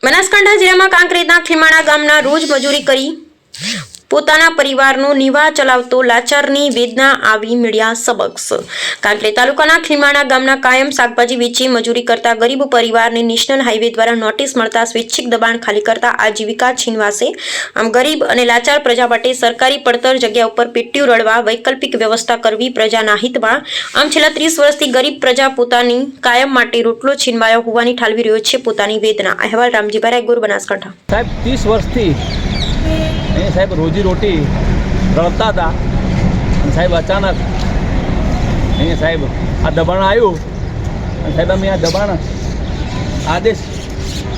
બનાસકાંઠા જિલ્લામાં કાંકરેજના ખીમાણા ગામના રોજ મજૂરી કરી પોતાના પરિવારનો નિવાહ ચલાવતો લાચારની વેદના આવી મળ્યા સબક। કાંકરેજ તાલુકાના ખીમાણા ગામના કાયમ શાકભાજી વેચી મજૂરી કરતા ગરીબ પરિવારને નેશનલ હાઈવે દ્વારા નોટિસ મળતા સ્વૈચ્છિક દબાણ ખાલી કરતા આજીવિકા છીનવાશે। આમ ગરીબ અને લાચાર પ્રજા માટે સરકારી પડતર જગ્યા ઉપર પેટીઓ રળવા વૈકલ્પિક વ્યવસ્થા કરવી પ્રજાના હિતમાં। આમ છેલ્લા 30 વર્ષથી ગરીબ પ્રજા પોતાની કાયમ માટે રોટલો છીનવાયો હોવાની ઠાલવી રહ્યો છે પોતાની વેદના। અહેવાલ રામજીભાઈ રાયગુર, બનાસકાંઠા। સાહેબ 30 વર્ષથી અહીં સાહેબ રોજી રોટી રળતા હતા અને સાહેબ અચાનક અહીંયા સાહેબ આ દબાણ આવ્યું અને સાહેબ અમે આ દબાણ આદેશ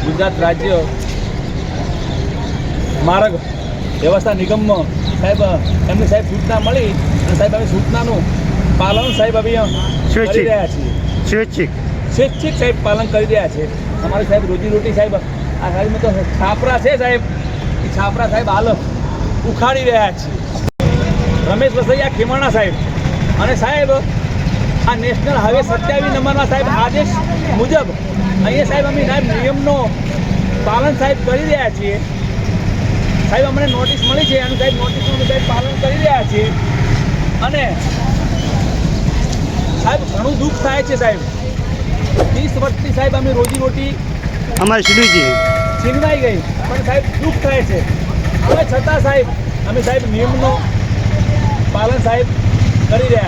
ગુજરાત રાજ્ય માર્ગ વ્યવસ્થા નિગમમાં સાહેબ એમને સાહેબ સૂચના મળી અને સાહેબ અમે સૂચનાનું પાલન સાહેબ અમે કરી રહ્યા છીએ। સ્વૈચ્છિક સાહેબ પાલન કરી રહ્યા છે। અમારી સાહેબ રોજી રોટી સાહેબ આ સાહેબમાં તો છાપરા છે સાહેબ, એ છાપરા સાહેબ હાલ ઉખાડી રહ્યા છે। રમેશ વસૈયા ખીમાણા સાહેબ અને સાહેબ આ નેશનલ હાઈવે 27 નંબરના સાહેબ આદેશ મુજબ અહીંયા સાહેબ અમે સાહેબ નિયમનો પાલન સાહેબ કરી રહ્યા છીએ। સાહેબ અમને નોટિસ મળી છે અને સાહેબ નોટિસનું અમે સાહેબ પાલન કરી રહ્યા છીએ અને સાહેબ ઘણું દુઃખ થાય છે સાહેબ। 30 વર્ષથી સાહેબ અમે રોજી રોટી અમારી છીનવાઈ ગઈ પણ સાહેબ દુઃખ થાય છે। હવે છતાં સાહેબ અમે સાહેબ નિયમનો પાલન સાહેબ કરી રહ્યા